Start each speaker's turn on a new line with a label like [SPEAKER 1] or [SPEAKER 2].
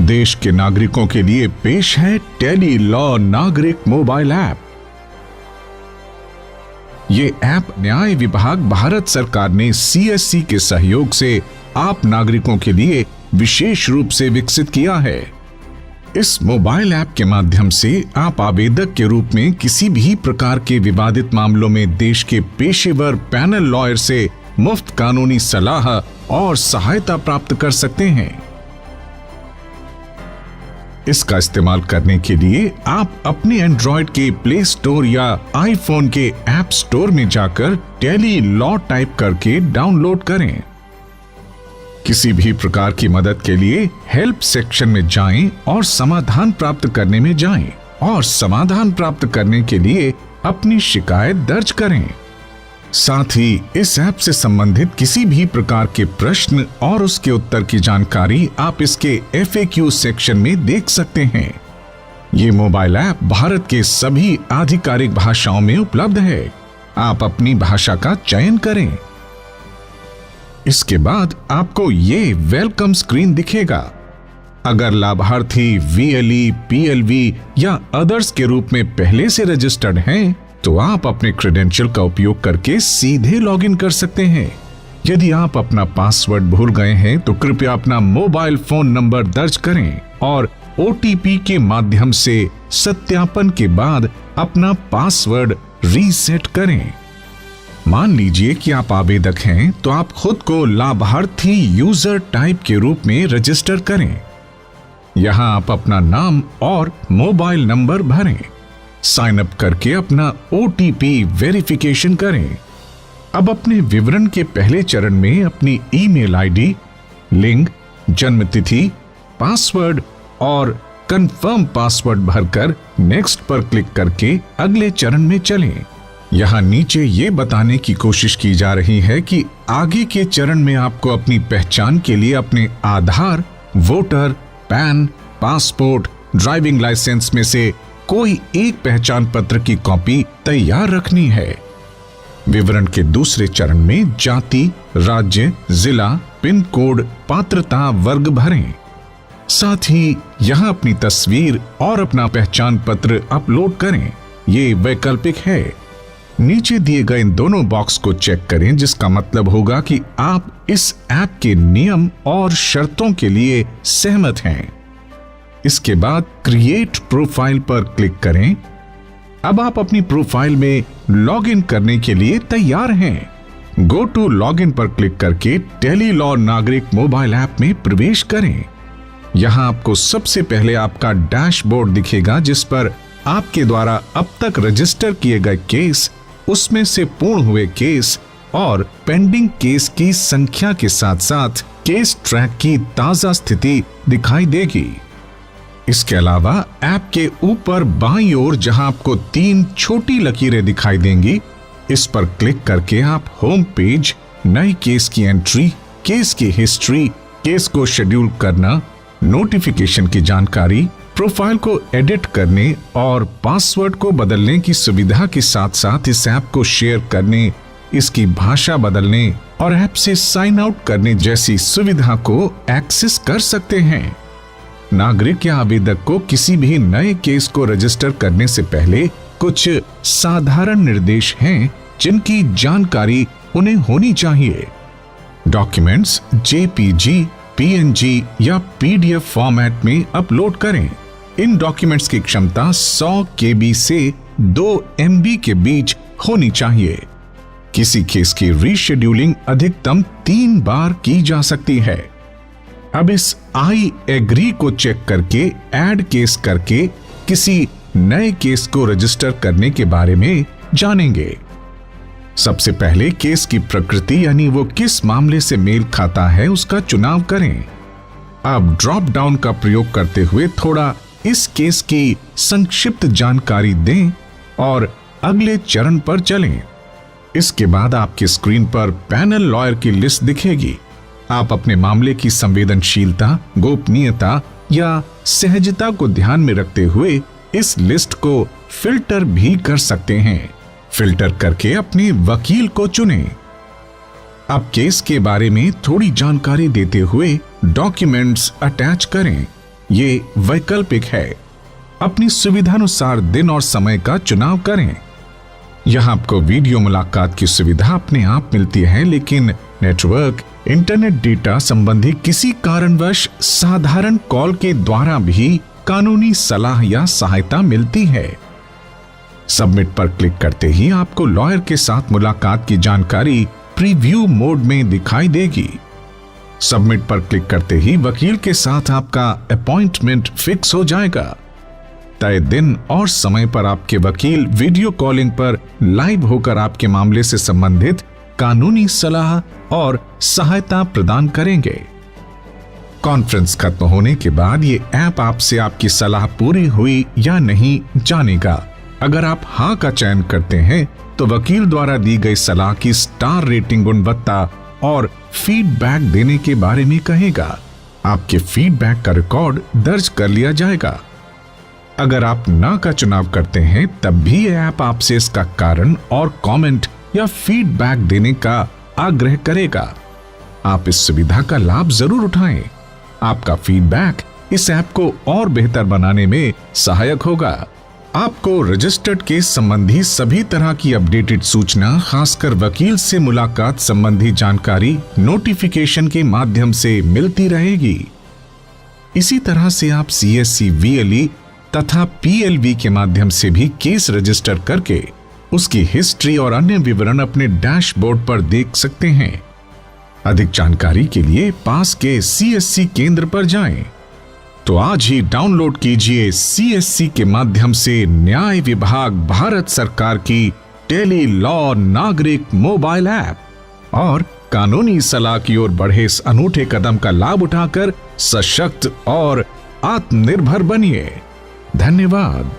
[SPEAKER 1] देश के नागरिकों के लिए पेश है टेली लॉ नागरिक मोबाइल ऐप। ये ऐप न्याय विभाग भारत सरकार ने CSC के सहयोग से आप नागरिकों के लिए विशेष रूप से विकसित किया है। इस मोबाइल ऐप के माध्यम से आप आवेदक के रूप में किसी भी प्रकार के विवादित मामलों में देश के पेशेवर पैनल लॉयर से मुफ्त कानूनी सलाह और सहायता प्राप्त कर सकते हैं। इसका इस्तेमाल करने के लिए आप अपने एंड्रॉयड के प्ले स्टोर या आईफोन के ऐप स्टोर में जाकर टेली लॉ टाइप करके डाउनलोड करें। किसी भी प्रकार की मदद के लिए हेल्प सेक्शन में जाएं और समाधान प्राप्त करने में जाएं और समाधान प्राप्त करने के लिए अपनी शिकायत दर्ज करें। साथ ही इस ऐप से संबंधित किसी भी प्रकार के प्रश्न और उसके उत्तर की जानकारी आप इसके FAQ सेक्शन में देख सकते हैं। ये मोबाइल ऐप भारत के सभी आधिकारिक भाषाओं में उपलब्ध है। आप अपनी भाषा का चयन करें। इसके बाद आपको ये वेलकम स्क्रीन दिखेगा। अगर लाभार्थी VLE, PLV या अदर्स के रूप में पहले से रजिस्टर्ड हैं, तो आप अपने क्रेडेंशियल का उपयोग करके सीधे लॉगिन कर सकते हैं। यदि आप अपना पासवर्ड भूल गए हैं तो कृपया अपना मोबाइल फोन नंबर दर्ज करें और OTP के माध्यम से सत्यापन के बाद अपना पासवर्ड रीसेट करें। मान लीजिए कि आप आवेदक हैं, तो आप खुद को लाभार्थी यूजर टाइप के रूप में रजिस्टर करें। यहां आप अपना नाम और मोबाइल नंबर भरें। साइन अप करके अपना OTP वेरिफिकेशन करें। अब अपने विवरण के पहले चरण में अपनी ईमेल ID, लिंग, जन्म तिथि, पासवर्ड और कंफर्म पासवर्ड भरकर नेक्स्ट पर क्लिक करके अगले चरण में चलें। यहाँ नीचे ये बताने की कोशिश की जा रही है कि आगे के चरण में आपको अपनी पहचान के लिए अपने Aadhaar, voter, PAN, passport, driving licence में से कोई एक पहचान पत्र की कॉपी तैयार रखनी है। विवरण के दूसरे चरण में जाति, राज्य, जिला, पिन कोड, पात्रता वर्ग भरें। साथ ही यहां अपनी तस्वीर और अपना पहचान पत्र अपलोड करें। ये वैकल्पिक है। नीचे दिए गए इन दोनों बॉक्स को चेक करें, जिसका मतलब होगा कि आप इस ऐप के नियम और शर्तों के लिए सहमत हैं। इसके बाद क्रिएट प्रोफाइल पर क्लिक करें। अब आप अपनी प्रोफाइल में लॉगिन करने के लिए तैयार हैं। गो टू लॉगिन पर क्लिक करके टेली लॉ नागरिक मोबाइल ऐप में प्रवेश करें। यहां आपको सबसे पहले आपका डैशबोर्ड दिखेगा, जिस पर आपके द्वारा अब तक रजिस्टर किए गए केस, उसमें से पूर्ण हुए केस और पेंडिंग केस की संख्या के साथ साथ केस ट्रैक की ताजा स्थिति दिखाई देगी। इसके अलावा ऐप के ऊपर बाईं ओर जहां आपको 3 छोटी लकीरें दिखाई देंगी, इस पर क्लिक करके आप होम पेज, नए केस की एंट्री, केस की हिस्ट्री, केस को शेड्यूल करना, नोटिफिकेशन की जानकारी, प्रोफाइल को एडिट करने और पासवर्ड को बदलने की सुविधा के साथ साथ इस ऐप को शेयर करने, इसकी भाषा बदलने और ऐप से साइन आउट करने जैसी सुविधा को एक्सेस कर सकते हैं। नागरिक या आवेदक को किसी भी नए केस को रजिस्टर करने से पहले कुछ साधारण निर्देश हैं, जिनकी जानकारी उन्हें होनी चाहिए। डॉक्यूमेंट्स JPG, PNG या PDF फॉर्मेट में अपलोड करें। इन डॉक्यूमेंट्स की क्षमता 100 KB से 2 MB के बीच होनी चाहिए। किसी केस की रीशेड्यूलिंग अधिकतम 3 बार की जा सकती है। अब इस आई एग्री को चेक करके ऐड केस करके किसी नए केस को रजिस्टर करने के बारे में जानेंगे। सबसे पहले केस की प्रकृति यानी वो किस मामले से मेल खाता है, उसका चुनाव करें। अब ड्रॉप डाउन का प्रयोग करते हुए थोड़ा इस केस की संक्षिप्त जानकारी दें और अगले चरण पर चलें। इसके बाद आपकी स्क्रीन पर पैनल लॉयर की लिस्ट दिखेगी। आप अपने मामले की संवेदनशीलता, गोपनीयता या सहजता को ध्यान में रखते हुए इस लिस्ट को फिल्टर भी कर सकते हैं। फिल्टर करके अपने वकील को चुनें। अब केस के बारे में थोड़ी जानकारी देते हुए डॉक्यूमेंट्स अटैच करें। ये वैकल्पिक है। अपनी सुविधानुसार दिन और समय का चुनाव करें। यहाँ आपको वीडियो मुलाकात की सुविधा अपने आप मिलती है, लेकिन नेटवर्क, इंटरनेट डेटा संबंधी किसी कारणवश साधारण कॉल के द्वारा भी कानूनी सलाह या सहायता मिलती है। सबमिट पर क्लिक करते ही आपको लॉयर के साथ मुलाकात की जानकारी प्रीव्यू मोड में दिखाई देगी। सबमिट पर क्लिक करते ही वकील के साथ आपका अपॉइंटमेंट फिक्स हो जाएगा। तय दिन और समय पर आपके वकील वीडियो कॉलिंग पर लाइव होकर आपके मामले से संबंधित कानूनी सलाह और सहायता प्रदान करेंगे। कॉन्फ्रेंस खत्म होने के बाद ये ऐप आपसे आपकी सलाह पूरी हुई या नहीं जानेगा। अगर आप हाँ का चयन करते हैं तो वकील द्वारा दी गई सलाह की स्टार रेटिंग, गुणवत्ता और फीडबैक देने के बारे में कहेगा। आपके फीडबैक का रिकॉर्ड दर्ज कर लिया जाएगा। अगर आप ना का चुनाव करते हैं तब भी यह ऐप आपसे इसका कारण और कमेंट या फीडबैक देने का आग्रह करेगा। आप इस सुविधा का लाभ जरूर उठाएं। आपका फीडबैक इस ऐप को और बेहतर बनाने में सहायक होगा। आपको रजिस्टर्ड केस संबंधी सभी तरह की अपडेटेड सूचना, खासकर वकील से मुलाकात संबंधी जानकारी नोटिफिकेशन के माध्यम से मिलती रहेगी। इसी तरह से आप CSC VLE तथा PLV के माध्यम से भी केस रजिस्टर करके उसकी हिस्ट्री और अन्य विवरण अपने डैशबोर्ड पर देख सकते हैं। अधिक जानकारी के लिए पास के CSC केंद्र पर जाएं। तो आज ही डाउनलोड कीजिए CSC के माध्यम से न्याय विभाग भारत सरकार की टेली लॉ नागरिक मोबाइल ऐप और कानूनी सलाह की ओर बढ़े इस अनूठे कदम का लाभ उठाकर सशक्त और आत्मनिर्भर बनिए। धन्यवाद।